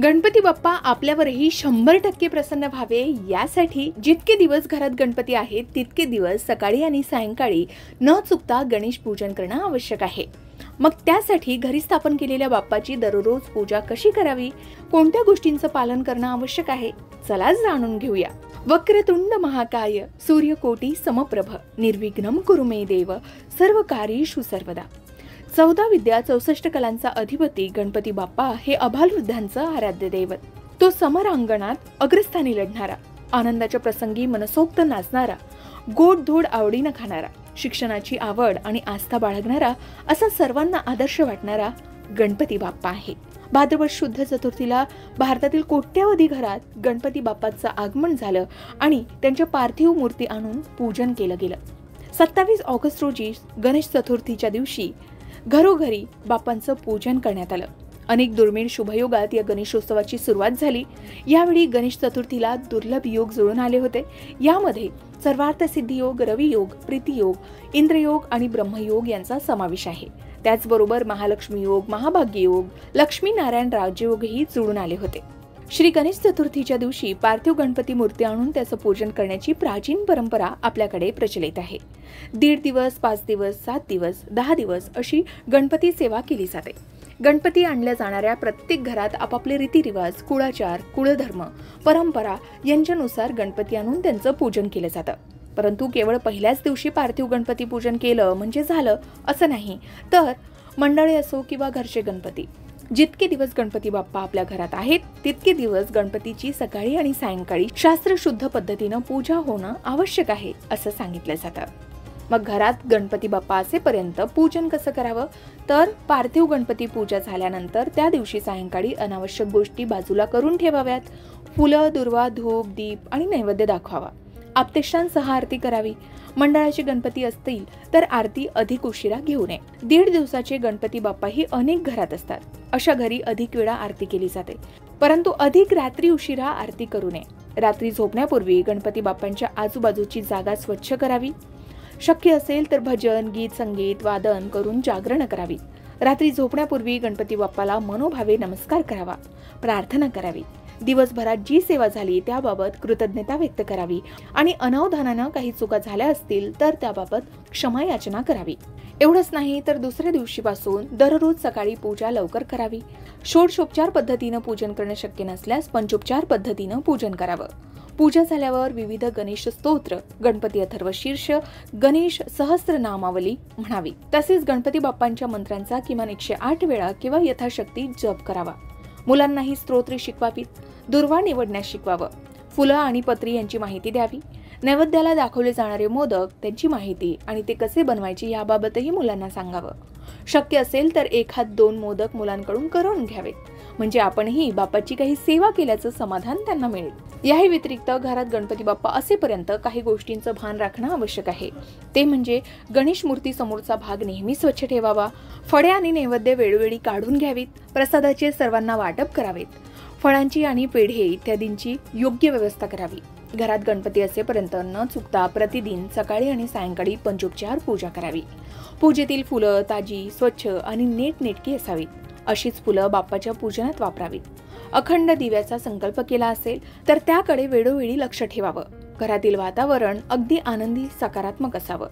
गणपती बाप्पा आपल्यावरही 100% प्रसन्न व्हावे यासाठी जितके दिवस घरात गणपती आहेत तितके दिवस सकाळी आणि सायंकाळी न चुकता गणेश पूजन करणं आवश्यक आहे। मग त्यासाठी घरी स्थापन केलेल्या बाप्पाची दररोज पूजा कशी करावी, कोणत्या गोष्टींचं पालन करणं आवश्यक आहे, चला जाणून घेऊया। वक्रतुंड महाकाय सूर्यकोटी समप्रभ निर्विघ्नं कुरु मे देव सर्व कार्येषु सर्वदा। 14 विद्या 64 कलांचा अधिपती गणपती बाप्पा हे अभालवृद्धांचं आराध्य दैवत। तो समरांगणात अग्रस्थानी लढणारा, आनंदाच्या प्रसंगी मनसोक्त नाचणारा, गोडधोड आवडीनं खाणारा, शिक्षणाची आवड आणि आस्था बाळगणारा, असा सर्वांना आदर्श वाटणारा गणपती बाप्पा आहे। भाद्रपद शुद्ध चतुर्थीला भारतातील कोट्यावधी घरात गणपती बाप्पाचं आगमन झालं आणि त्यांच्या पार्थिव मूर्ती आणून पूजन केलं गेलं। 27 ऑगस्ट रोजी गणेश चतुर्थीच्या दिवशी घरोघरी बाप्पांचं पूजन करण्यात आलं। अनेक दुर्मिळ शुभयोगात या गणेशोत्सवाची सुरुवात झाली। यावेळी गणेश चतुर्थीला दुर्लभ योग जुळून आले होते। यामध्ये सर्वार्थ सिद्धी योग, रवी योग, प्रीती योग, इंद्रयोग आणि ब्रह्मयोग यांचा समावेश आहे। त्याचबरोबर महालक्ष्मी योग, महाभाग्य योग, लक्ष्मी नारायण राजयोगही जुळून आले होते। श्री गणेश चतुर्थीच्या दिवशी पार्थिव गणपती मूर्ती आणून त्याचं पूजन करण्याची प्राचीन परंपरा आपल्याकडे प्रचलित आहे। 1.5 दिवस, 5 दिवस, 7 दिवस, 10 दिवस अशी गणपती सेवा केली जाते। गणपती आणल्या जाणाऱ्या प्रत्येक घरात आपापले रीतिरिवाज, कुळाचार, कुळधर्म, परंपरा यांच्यानुसार गणपती आणून त्यांचं पूजन केलं जातं। परंतु केवळ पहिल्याच दिवशी पार्थिव गणपती पूजन केलं म्हणजे झालं असं नाही, तर मंडळे असो किंवा घरचे गणपती, जितके दिवस गणपती बाप्पा आपल्या घरात आहेत तितके दिवस गणपतीची सकाळी आणि सायंकाळी शास्त्रशुद्ध पद्धतीनं पूजा होणं आवश्यक आहे असं सांगितलं जातं। मग घरात गणपती बाप्पा असेपर्यंत पूजन कसं करावं, तर पार्थिव गणपती पूजा झाल्यानंतर त्या दिवशी सायंकाळी अनावश्यक गोष्टी बाजूला करून ठेवाव्यात। फुलं, दुर्वा, धूप, दीप आणि नैवेद्य दाखवावा। आपतेष्टांसह आरती करावी। मंडळाचे गणपती असतील तर आरती अधिक उशिरा घेऊ नये। 1.5 दिवसाचे गणपती बाप्पाही अनेक घरात असतात, अशा घरी अधिक वेळा आरती केली जाते, परंतु अधिक रात्री उशिरा आरती करू नये। रात्री झोपण्यापूर्वी गणपती बाप्पांच्या आजूबाजूची जागा स्वच्छ करावी। शक्य असेल तर भजन, गीत, संगीत, वादन करून जागरण करावी। रात्री झोपण्यापूर्वी गणपती बाप्पाला मनोभावे नमस्कार करावा, प्रार्थना करावी। दिवसभरात जी सेवा झाली त्याबाबत कृतज्ञता व्यक्त करावी आणि अनावधानानं काही चुका झाल्या असतील तर त्याबाबत क्षमा याचना करावी। एवढंच नाही तर दुसऱ्या दिवशीपासून दररोज सकाळी पूजा लवकर करावी। षोडशोपचार पद्धतीनं पूजन करणं शक्य नसल्यास पंचोपचार पद्धतीनं पूजन करावं। पूजा झाल्यावर विविध गणेश स्तोत्र, गणपती अथर्वशीर्ष, गणेश सहस्त्रनामावली म्हणावी। तसेच गणपती बाप्पांच्या मंत्रांचा किमान 108 वेळा किंवा यथाशक्ती जप करावा। मुलांनाही स्तोत्र शिकवावीत, दुर्वा निवडण्यास शिकवावं। फुलं आणि पत्री यांची माहिती द्यावी। नैवेद्याला दाखवले जाणारे मोदक, त्यांची माहिती आणि ते कसे बनवायचे याबाबतही मुलांना सांगावं। शक्य असेल तर 1-2 मोदक मुलांकडून करून घ्यावेत, म्हणजे आपणही बाप्पाची काही सेवा केल्याचं समाधान त्यांना मिळेल। याही व्यतिरिक्त घरात गणपती बाप्पा असेपर्यंत काही गोष्टींचं भान राखणं आवश्यक आहे। ते म्हणजे गणेश मूर्ती समोरचा भाग नेहमी स्वच्छ ठेवावा। फळे आणि नैवेद्य वेळोवेळी काढून घ्यावीत। प्रसादाचे सर्वांना वाटप करावेत। फळांची आणि पेढे इत्यादींची योग्य व्यवस्था करावी। घरात गणपती असेपर्यंत न चुकता प्रतिदिन सकाळी आणि सायंकाळी पंचोपचार पूजा करावी। पूजेतील फुलं ताजी, स्वच्छ आणि नीटनेटकी असावीत। अशीच फुलं बाप्पाच्या पूजनात वापरावीत। अखंड दिव्याचा संकल्प केला असेल तर त्याकडे वेळोवेळी लक्ष ठेवावं। घरातील वातावरण अगदी आनंदी, सकारात्मक असावं।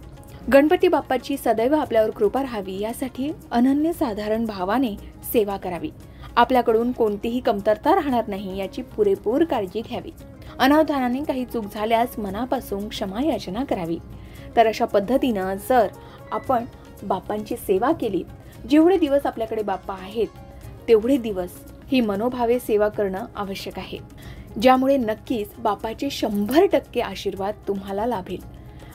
गणपती बाप्पाची सदैव आपल्यावर कृपा राहावी यासाठी अनन्यसाधारण भावाने सेवा करावी। आपल्याकडून कोणतीही कमतरता राहणार नाही याची पुरेपूर काळजी घ्यावी। अनावधानाने काही चूक झाल्यास मनापासून क्षमा याचना करावी। तर अशा पद्धतीनं जर आपण बाप्पांची सेवा केली, जेवढे दिवस आपल्याकडे बाप्पा आहेत तेवढे दिवस ही मनोभावे सेवा करणं आवश्यक आहे, ज्यामुळे नक्कीच बाप्पाचे 100% आशीर्वाद तुम्हाला लाभेल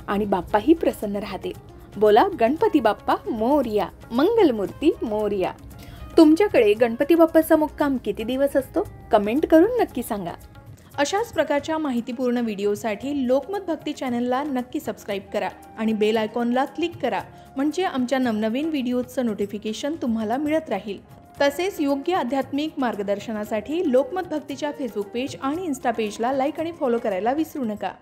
आणि बाप्पाही प्रसन्न राहतील। बोला गणपती बाप्पा मोरया, मंगलमूर्ती मोरया। तुमच्याकडे गणपती बाप्पाचा मुक्काम किती दिवस असतो? कमेंट करून नक्की सांगा। अशाच प्रकारच्या माहितीपूर्ण व्हिडिओसाठी लोकमत भक्ती चॅनलला नक्की सबस्क्राईब करा आणि बेल आयकॉनला क्लिक करा, म्हणजे आमच्या नवनवीन व्हिडिओचं नोटिफिकेशन तुम्हाला मिळत राहील। तसेच योग्य आध्यात्मिक मार्गदर्शनासाठी लोकमत भक्तीच्या फेसबुक पेज आणि इन्स्टा पेजला लाईक आणि फॉलो करायला विसरू नका।